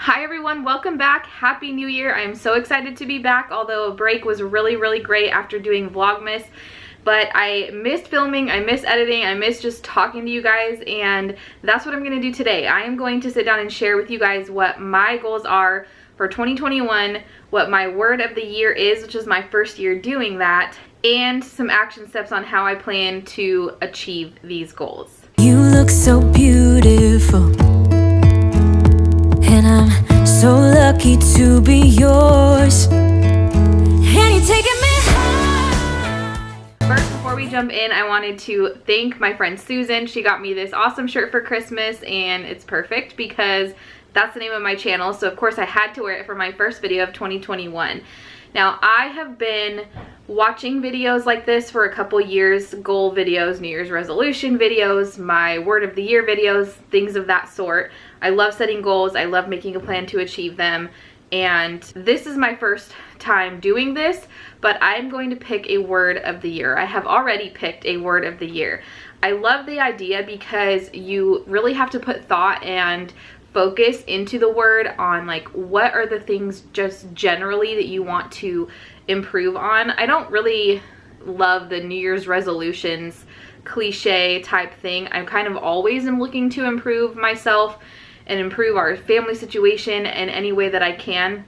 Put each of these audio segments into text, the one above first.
Hi everyone, welcome back. Happy New Year. I am so excited to be back, although a break was really great after doing Vlogmas. But I missed filming, I missed editing, I missed just talking to you guys, and that's what I'm going to do today. I am going to sit down and share with you guys what my goals are for 2021, what my word of the year is, which is my first year doing that, and some action steps on how I plan to achieve these goals. You look so beautiful, and I'm so lucky to be yours, and you're taking me high. First, before we jump in, I wanted to thank my friend Susan. She got me this awesome shirt for Christmas, and it's perfect because that's the name of my channel, so of course I had to wear it for my first video of 2021. Now, I have been watching videos like this for a couple years, goal videos, New Year's resolution videos, my word of the year videos, things of that sort. I love setting goals, I love making a plan to achieve them, and this is my first time doing this, but I'm going to pick a word of the year. I have already picked a word of the year. I love the idea because you really have to put thought and focus into the word on like what are the things just generally that you want to improve on. I don't really love the New Year's resolutions cliche type thing. I kind of always am looking to improve myself and improve our family situation in any way that I can,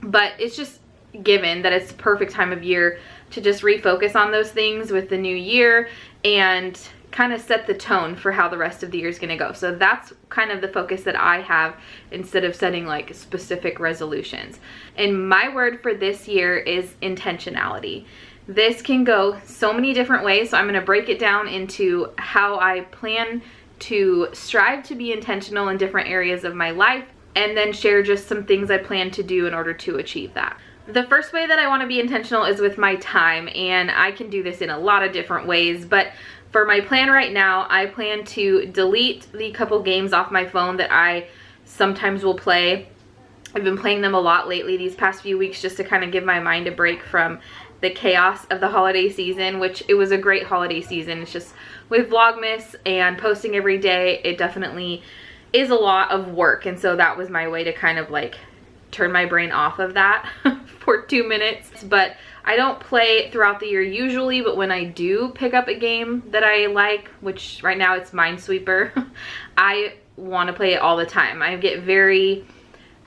but it's just given that it's the perfect time of year to just refocus on those things with the new year and kind of set the tone for how the rest of the year is going to go. So that's kind of the focus that I have instead of setting like specific resolutions. And my word for this year is intentionality. This can go so many different ways, so I'm going to break it down into how I plan to strive to be intentional in different areas of my life, and then share just some things I plan to do in order to achieve that. The first way that I want to be intentional is with my time, and I can do this in a lot of different ways, but for my plan right now, I plan to delete the couple games off my phone that I sometimes will play. I've been playing them a lot lately these past few weeks just to kind of give my mind a break from the chaos of the holiday season, which it was a great holiday season. It's just with Vlogmas and posting every day, it definitely is a lot of work, and so that was my way to kind of like turn my brain off of that for 2 minutes. But I don't play throughout the year usually, but when I do pick up a game that I like, which right now it's Minesweeper, I want to play it all the time. I get very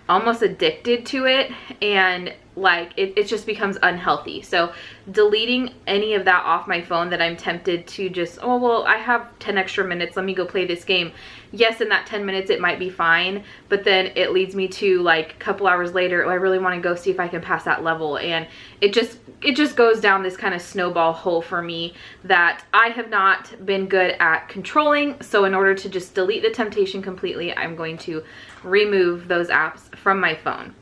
almost addicted to it, and like it just becomes unhealthy. So deleting any of that off my phone that I'm tempted to just, oh well, I have 10 extra minutes, let me go play this game. Yes, in that 10 minutes it might be fine, but then it leads me to like a couple hours later, oh, I really want to go see if I can pass that level, and it just goes down this kind of snowball hole for me that I have not been good at controlling. So in order to just delete the temptation completely, I'm going to remove those apps from my phone.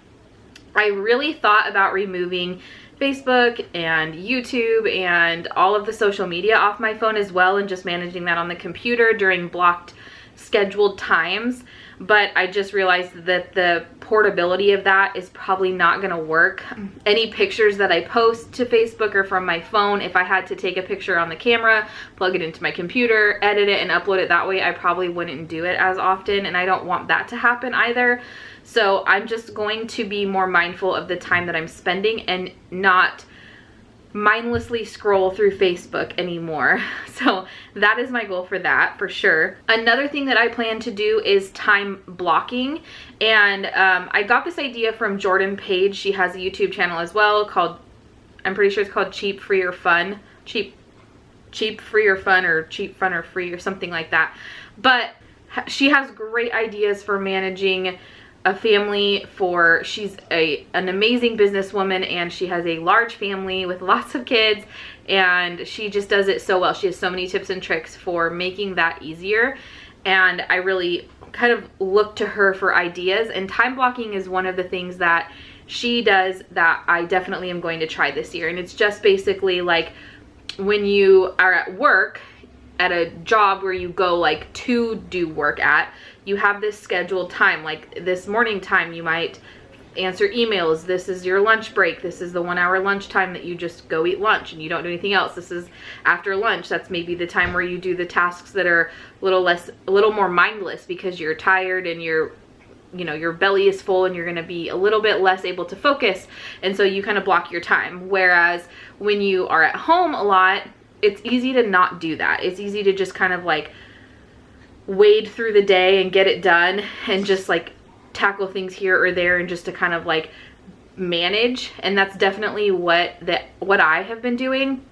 I really thought about removing Facebook and YouTube and all of the social media off my phone as well, and just managing that on the computer during blocked scheduled times, but I just realized that the portability of that is probably not going to work. Any pictures that I post to Facebook are from my phone. If I had to take a picture on the camera, plug it into my computer, edit it, and upload it that way, I probably wouldn't do it as often, and I don't want that to happen either. So I'm just going to be more mindful of the time that I'm spending and not mindlessly scroll through Facebook anymore. So that is my goal for that, for sure. Another thing that I plan to do is time blocking, and I got this idea from Jordan Page. She has a YouTube channel as well called, I'm pretty sure it's called Cheap, Free, or Fun. Cheap, Free, or Fun, or Cheap, Fun, or Free, or something like that. But she has great ideas for managing a family. She's an amazing businesswoman, and she has a large family with lots of kids, and she just does it so well. She has so many tips and tricks for making that easier, and I really kind of look to her for ideas, and time blocking is one of the things that she does that I definitely am going to try this year. And it's just basically like when you are at work, at a job where you go like to do work at, you have this scheduled time. Like this morning time, you might answer emails. This is your lunch break. This is the 1 hour lunch time that you just go eat lunch and you don't do anything else. This is after lunch. That's maybe the time where you do the tasks that are a little more mindless because you're tired and you're you know, your belly is full and you're going to be a little bit less able to focus, and so you kind of block your time. Whereas when you are at home a lot, it's easy to not do that. It's easy to just kind of like wade through the day and get it done and just like tackle things here or there and just to kind of like manage. And that's definitely what I have been doing.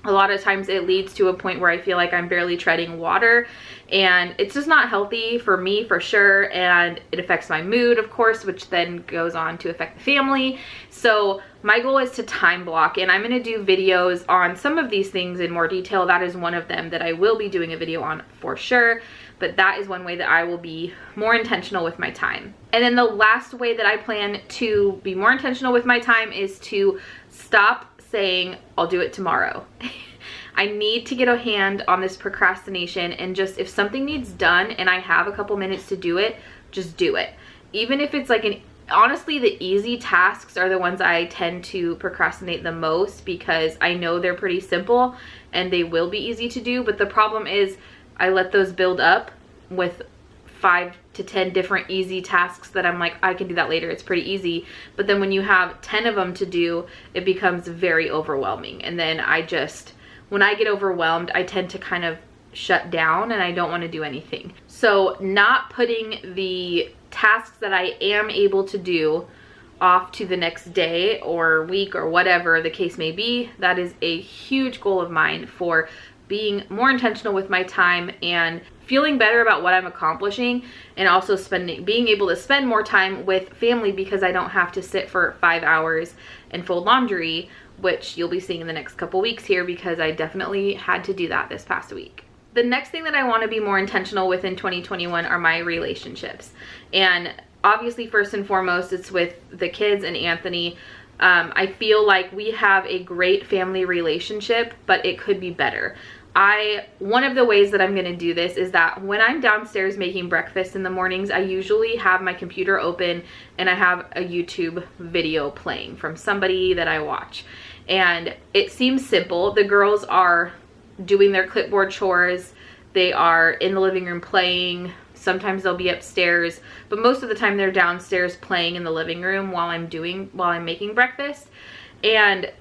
A lot of times it leads to a point where I feel like I'm barely treading water, and it's just not healthy for me, for sure. And it affects my mood, of course, which then goes on to affect the family. So my goal is to time block, and I'm going to do videos on some of these things in more detail. That is one of them that I will be doing a video on for sure. But that is one way that I will be more intentional with my time. And then the last way that I plan to be more intentional with my time is to stop saying I'll do it tomorrow. I need to get a hand on this procrastination, and just if something needs done and I have a couple minutes to do it, just do it. Even if it's like honestly, the easy tasks are the ones I tend to procrastinate the most, because I know they're pretty simple and they will be easy to do. But the problem is I let those build up with 5 to 10 different easy tasks that I'm like, I can do that later, it's pretty easy. But then when you have 10 of them to do, it becomes very overwhelming. And then when I get overwhelmed, I tend to kind of shut down and I don't want to do anything. So not putting the tasks that I am able to do off to the next day or week or whatever the case may be, that is a huge goal of mine for being more intentional with my time and feeling better about what I'm accomplishing, and also being able to spend more time with family, because I don't have to sit for 5 hours and fold laundry, which you'll be seeing in the next couple weeks here, because I definitely had to do that this past week. The next thing that I want to be more intentional with in 2021 are my relationships. And obviously, first and foremost, it's with the kids and Anthony. I feel like we have a great family relationship, but it could be better. One of the ways that I'm going to do this is that when I'm downstairs making breakfast in the mornings, I usually have my computer open and I have a YouTube video playing from somebody that I watch. And it seems simple. The girls are doing their clipboard chores. They are in the living room playing. Sometimes they'll be upstairs, but most of the time they're downstairs playing in the living room while I'm making breakfast. And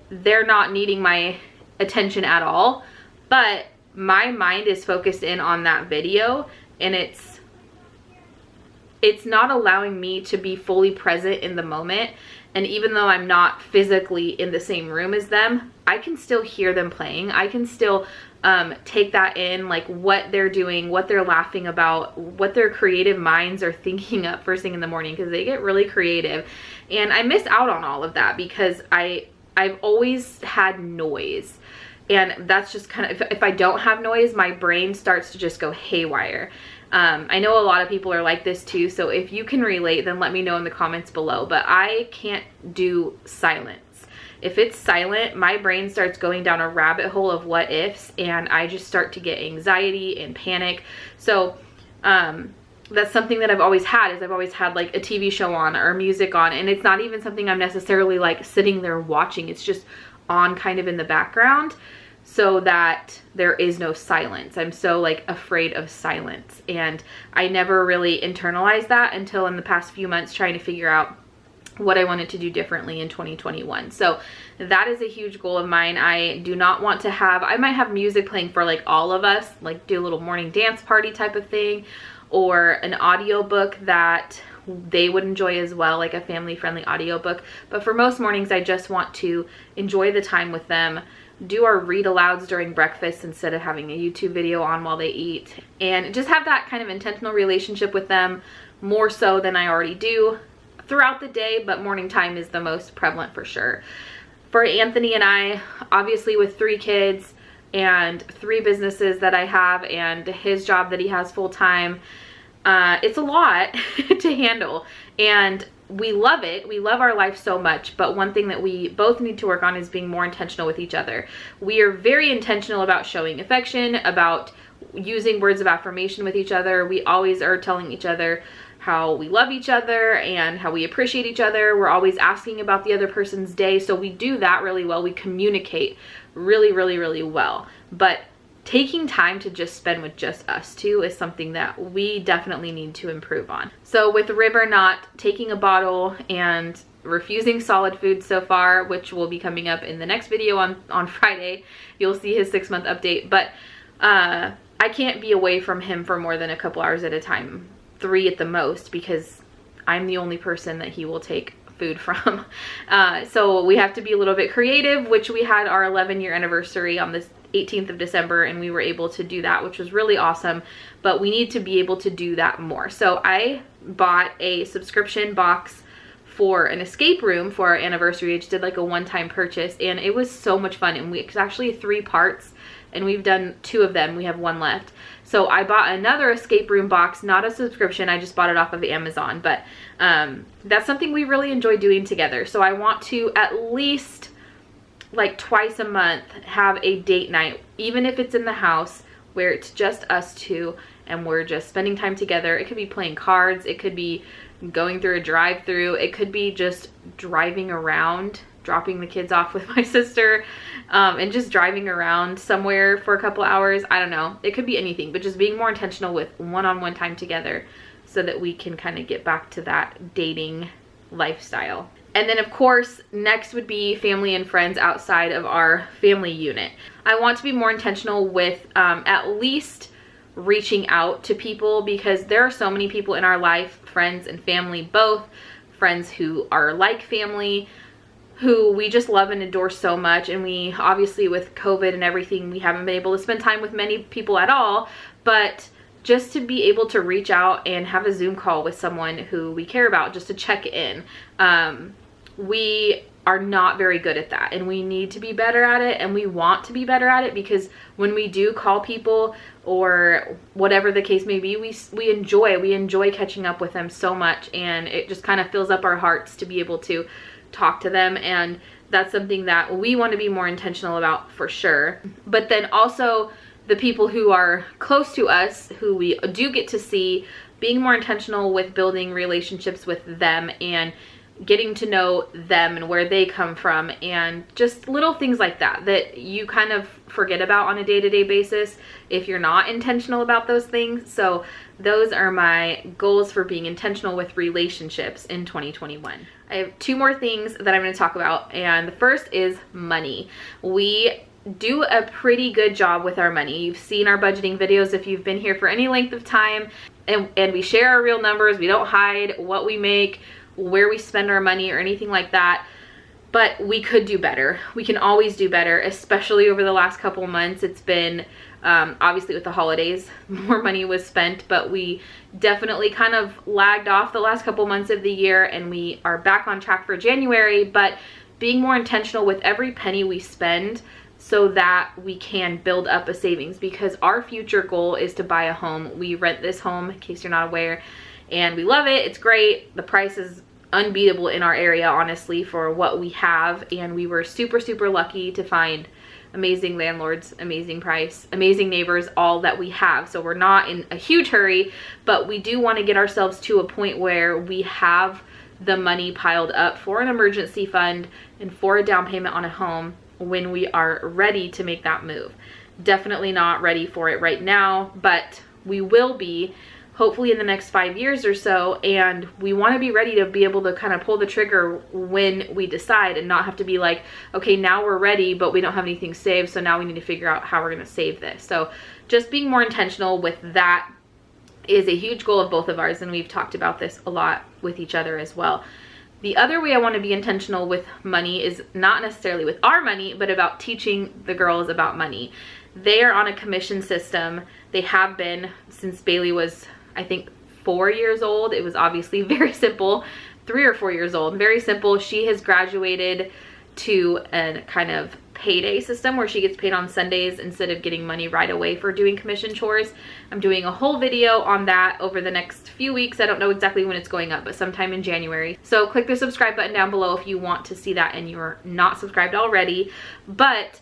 they're not needing my attention at all. But my mind is focused in on that video, and it's not allowing me to be fully present in the moment. And even though I'm not physically in the same room as them, I can still hear them playing. I can still take that in, like what they're doing, what they're laughing about, what their creative minds are thinking up first thing in the morning, because they get really creative. And I miss out on all of that because I've always had noise. And that's just kind of, if I don't have noise, my brain starts to just go haywire. I know a lot of people are like this too, so if you can relate, then let me know in the comments below. But I can't do silence. If it's silent, my brain starts going down a rabbit hole of what ifs, and I just start to get anxiety and panic. So that's something that I've always had, is I've always had like a TV show on or music on, and it's not even something I'm necessarily like sitting there watching. It's just on kind of in the background, so that there is no silence. I'm so like afraid of silence, and I never really internalized that until in the past few months trying to figure out what I wanted to do differently in 2021. So that is a huge goal of mine. I do not want to I might have music playing for like all of us, like do a little morning dance party type of thing, or an audiobook that they would enjoy as well, like a family-friendly audiobook. But for most mornings, I just want to enjoy the time with them, do our read alouds during breakfast instead of having a YouTube video on while they eat, and just have that kind of intentional relationship with them, more so than I already do throughout the day, but morning time is the most prevalent for sure. For Anthony and I, obviously with 3 kids and 3 businesses that I have and his job that he has full-time, it's a lot to handle, and we love it. We love our life so much, but one thing that we both need to work on is being more intentional with each other. We are very intentional about showing affection, about using words of affirmation with each other. We always are telling each other how we love each other and how we appreciate each other. We're always asking about the other person's day, so we do that really well. We communicate really, really, really well. But taking time to just spend with just us two is something that we definitely need to improve on. So with River not taking a bottle and refusing solid food so far, which will be coming up in the next video on Friday, you'll see his 6-month update, but I can't be away from him for more than a couple hours at a time, 3 at the most, because I'm the only person that he will take food from. So we have to be a little bit creative, which we had our 11-year anniversary on this 18th of December, and we were able to do that, which was really awesome, but we need to be able to do that more. So I bought a subscription box for an escape room for our anniversary. I just did like a one-time purchase, and it was so much fun, and it's actually 3 parts, and we've done 2 of them. We have 1 left. So I bought another escape room box, not a subscription, I just bought it off of Amazon, but that's something we really enjoy doing together. So I want to at least like twice a month have a date night, even if it's in the house, where it's just us two and we're just spending time together. It could be playing cards, it could be going through a drive-through, it could be just driving around, dropping the kids off with my sister, and just driving around somewhere for a couple hours. I don't know, it could be anything, but just being more intentional with one-on-one time together so that we can kind of get back to that dating lifestyle. And then of course, next would be family and friends outside of our family unit. I want to be more intentional with at least reaching out to people, because there are so many people in our life, friends and family both, friends who are like family, who we just love and adore so much. And we obviously, with COVID and everything, we haven't been able to spend time with many people at all, but just to be able to reach out and have a Zoom call with someone who we care about, just to check in. We are not very good at that, and we need to be better at it, and we want to be better at it, because when we do call people or whatever the case may be, we enjoy catching up with them so much, and it just kind of fills up our hearts to be able to talk to them. And that's something that we want to be more intentional about for sure. But then also the people who are close to us, who we do get to see, being more intentional with building relationships with them and getting to know them and where they come from, and just little things like that that you kind of forget about on a day-to-day basis if you're not intentional about those things. So those are my goals for being intentional with relationships in 2021. I have 2 more things that I'm going to talk about, and the first is money. We do a pretty good job with our money. You've seen our budgeting videos if you've been here for any length of time, and we share our real numbers. We don't hide what we make, where we spend our money, or anything like that. But we could do better. We can always do better, especially over the last couple months. It's been obviously with the holidays, more money was spent, but we definitely kind of lagged off the last couple months of the year, and we are back on track for January. But being more intentional with every penny we spend so that we can build up a savings, because our future goal is to buy a home. We rent this home, in case you're not aware, and we love it. It's great. The price is unbeatable in our area, honestly, for what we have, and we were super lucky to find amazing landlords, amazing price, amazing neighbors, all that we have. So we're not in a huge hurry, but we do want to get ourselves to a point where we have the money piled up for an emergency fund and for a down payment on a home when we are ready to make that move. Definitely not ready for it right now, but we will be, hopefully in the next 5 years or so, and we want to be ready to be able to kind of pull the trigger when we decide, and not have to be like, okay, now we're ready, but we don't have anything saved, so now we need to figure out how we're going to save this. So just being more intentional with that is a huge goal of both of ours, and we've talked about this a lot with each other as well. The other way I want to be intentional with money is not necessarily with our money, but about teaching the girls about money. They are on a commission system. They have been since Bailey was, I think, 4 years old. It was obviously very simple. 3 or 4 years old, very simple. She has graduated to a kind of payday system where she gets paid on Sundays instead of getting money right away for doing commission chores. I'm doing a whole video on that over the next few weeks. I don't know exactly when it's going up, but sometime in January. So click the subscribe button down below if you want to see that and you're not subscribed already. But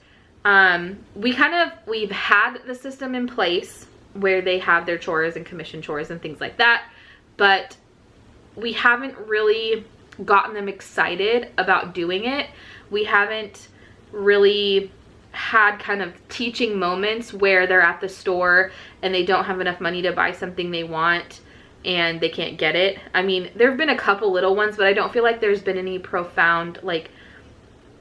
we've had the system in place where they have their chores and commission chores and things like that, but we haven't really gotten them excited about doing it. We haven't really had kind of teaching moments where they're at the store and they don't have enough money to buy something they want and they can't get it. I mean, there have been a couple little ones, but I don't feel like there's been any profound, like,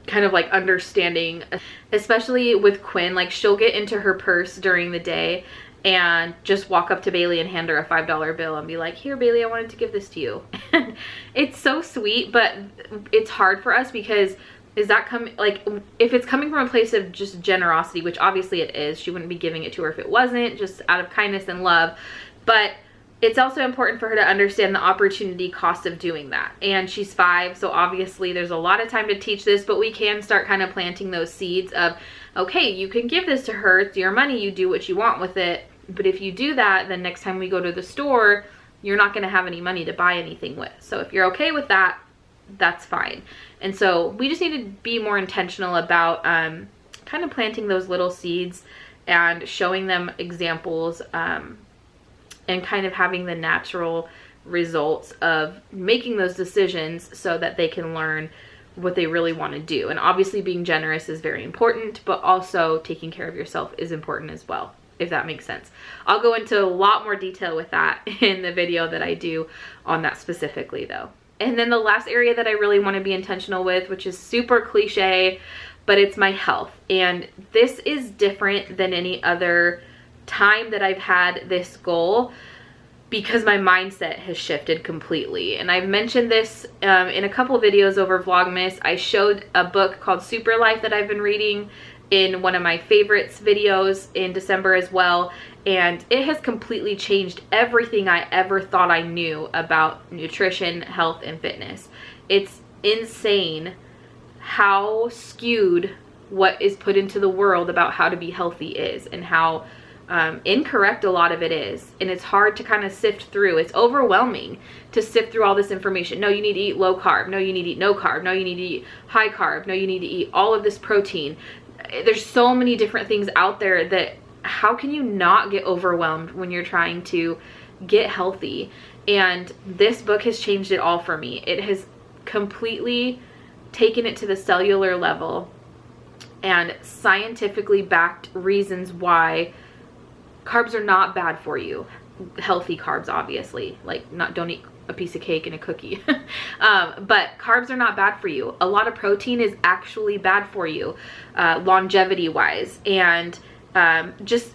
kind of like understanding, especially with Quinn. Like, she'll get into her purse during the day and just walk up to Bailey and hand her a $5 bill and be like, here Bailey, I wanted to give this to you. And it's so sweet, but it's hard for us because is that coming, like, if it's coming from a place of just generosity, which obviously it is, she wouldn't be giving it to her if it wasn't, just out of kindness and love. But it's also important for her to understand the opportunity cost of doing that. And she's 5, so obviously there's a lot of time to teach this, but we can start kind of planting those seeds of, okay, you can give this to her, it's your money, you do what you want with it. But if you do that, then next time we go to the store, you're not gonna have any money to buy anything with. So if you're okay with that, that's fine. And so we just need to be more intentional about kind of planting those little seeds and showing them examples, and kind of having the natural results of making those decisions so that they can learn what they really want to do. And obviously being generous is very important, but also taking care of yourself is important as well, if that makes sense. I'll go into a lot more detail with that in the video that I do on that specifically though. And then the last area that I really want to be intentional with, which is super cliche, but it's my health. And this is different than any other time that I've had this goal because my mindset has shifted completely. And I've mentioned this in a couple videos over Vlogmas. I showed a book called Super Life that I've been reading in one of my favorites videos in December as well, and it has completely changed everything I ever thought I knew about nutrition, health, and fitness. It's insane how skewed what is put into the world about how to be healthy is, and how incorrect a lot of it is. And it's hard to kind of sift through. It's overwhelming to sift through all this information. No, you need to eat low carb. No, you need to eat no carb. No, you need to eat high carb. No, you need to eat all of this protein. There's so many different things out there that how can you not get overwhelmed when you're trying to get healthy? And this book has changed it all for me. It has completely taken it to the cellular level and scientifically backed reasons why carbs are not bad for you. Healthy carbs, obviously, like don't eat a piece of cake and a cookie. But carbs are not bad for you. A lot of protein is actually bad for you, longevity wise, and just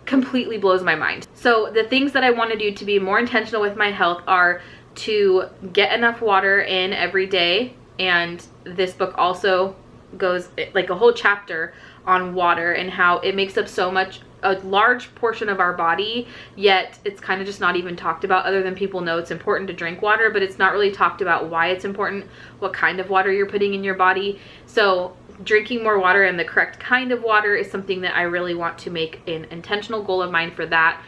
completely blows my mind. So the things that I want to do to be more intentional with my health are to get enough water in every day. And this book also goes like a whole chapter on water and how it makes up a large portion of our body, yet it's kind of just not even talked about, other than people know it's important to drink water, but it's not really talked about why it's important, what kind of water you're putting in your body. So drinking more water and the correct kind of water is something that I really want to make an intentional goal of mine for that.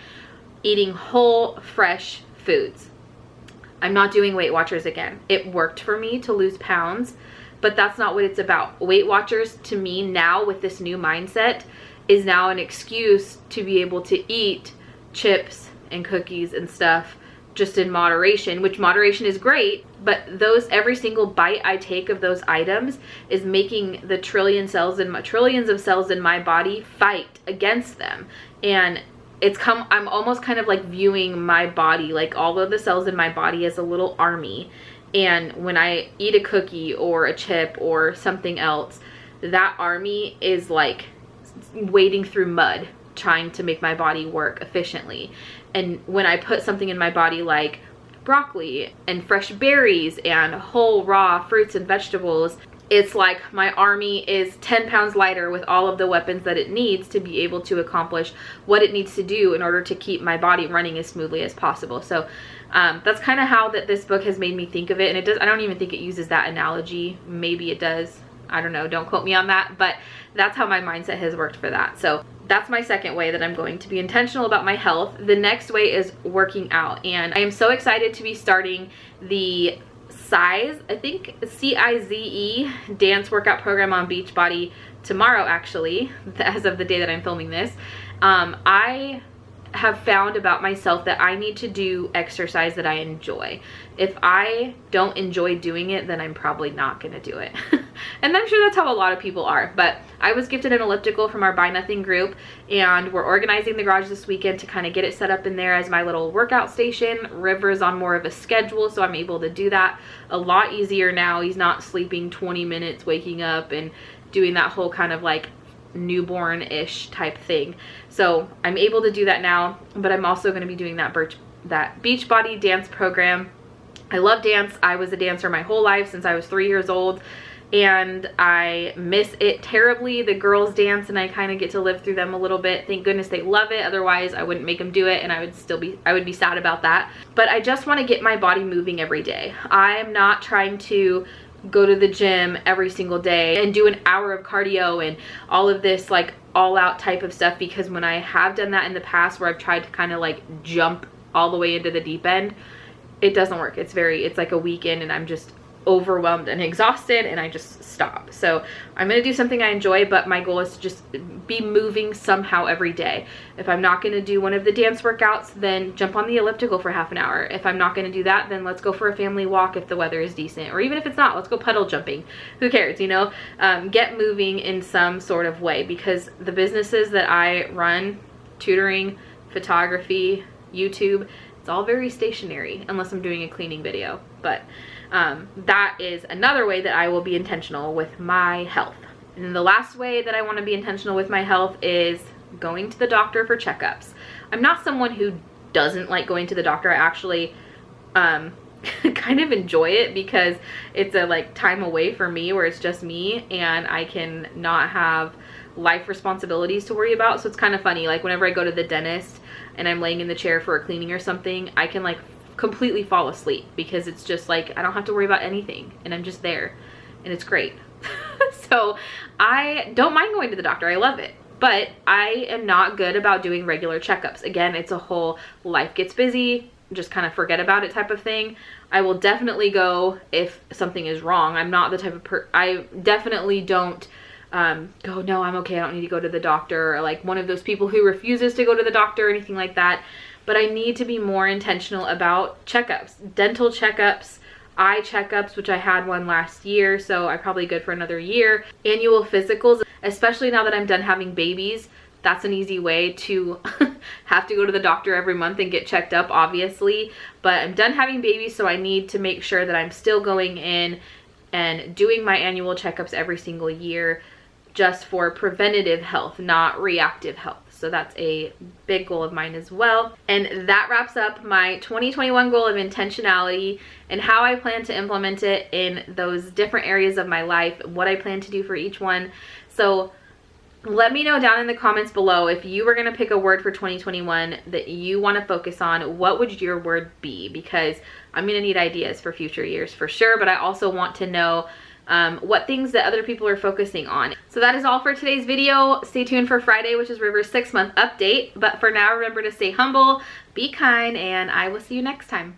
Eating whole, fresh foods. I'm not doing Weight Watchers again. It worked for me to lose pounds, but that's not what it's about. Weight Watchers, to me now with this new mindset, is now an excuse to be able to eat chips and cookies and stuff just in moderation, which moderation is great, but every single bite I take of those items is making the trillions of cells in my body fight against them. And I'm almost kind of like viewing my body, like all of the cells in my body, as a little army. And when I eat a cookie or a chip or something else, that army is like wading through mud trying to make my body work efficiently. And when I put something in my body like broccoli and fresh berries and whole raw fruits and vegetables, it's like my army is 10 pounds lighter with all of the weapons that it needs to be able to accomplish what it needs to do in order to keep my body running as smoothly as possible. So that's kind of how this book has made me think of it. And I don't even think it uses that analogy. Maybe it does. I don't know. Don't quote me on that. But that's how my mindset has worked for that. So that's my second way that I'm going to be intentional about my health. The next way is working out. And I am so excited to be starting the CIZE dance workout program on Beachbody tomorrow, actually, as of the day that I'm filming this. I have found about myself that I need to do exercise that I enjoy. If I don't enjoy doing it, then I'm probably not going to do it. And I'm sure that's how a lot of people are. But I was gifted an elliptical from our Buy Nothing group, and we're organizing the garage this weekend to kind of get it set up in there as my little workout station. River's on more of a schedule, so I'm able to do that a lot easier now. He's not sleeping 20 minutes, waking up and doing that whole kind of like newborn-ish type thing. So I'm able to do that now, but I'm also going to be doing that Beachbody dance program. I love dance. I was a dancer my whole life since I was 3 years old, and I miss it terribly. The girls dance and I kind of get to live through them a little bit. Thank goodness they love it. Otherwise I wouldn't make them do it, and I would be sad about that. But I just want to get my body moving every day. I am not trying to go to the gym every single day and do an hour of cardio and all of this like all out type of stuff, because when I have done that in the past where I've tried to kind of like jump all the way into the deep end, it doesn't work. It's like a weekend and I'm just overwhelmed and exhausted and I just stop. So I'm going to do something I enjoy, but my goal is to just be moving somehow every day. If I'm not going to do one of the dance workouts, then jump on the elliptical for half an hour. If I'm not going to do that, then let's go for a family walk if the weather is decent, or even if it's not, let's go puddle jumping. Who cares, you know? Get moving in some sort of way, because the businesses that I run, tutoring, photography, YouTube, it's all very stationary unless I'm doing a cleaning video. But that is another way that I will be intentional with my health. And the last way that I want to be intentional with my health is going to the doctor for checkups. I'm not someone who doesn't like going to the doctor. I actually kind of enjoy it because it's a like time away for me where it's just me and I can not have life responsibilities to worry about. So it's kind of funny, like whenever I go to the dentist and I'm laying in the chair for a cleaning or something, I can like completely fall asleep because it's just like I don't have to worry about anything and I'm just there and it's great. So I don't mind going to the doctor. I love it. But I am not good about doing regular checkups. Again, it's a whole life gets busy, just kind of forget about it type of thing. I will definitely go if something is wrong. I'm not the type of I definitely don't go, no, I'm okay, I don't need to go to the doctor, or like one of those people who refuses to go to the doctor or anything like that. But I need to be more intentional about checkups, dental checkups, eye checkups, which I had one last year, so I'm probably good for another year. Annual physicals, especially now that I'm done having babies. That's an easy way to have to go to the doctor every month and get checked up, obviously. But I'm done having babies, so I need to make sure that I'm still going in and doing my annual checkups every single year, just for preventative health, not reactive health. So that's a big goal of mine as well. And that wraps up my 2021 goal of intentionality and how I plan to implement it in those different areas of my life, what I plan to do for each one. So let me know down in the comments below, if you were going to pick a word for 2021 that you want to focus on, what would your word be? Because I'm going to need ideas for future years for sure, but I also want to know what things that other people are focusing on. So that is all for today's video. Stay tuned for Friday, which is River's 6-month update. But for now, remember to stay humble, be kind, and I will see you next time.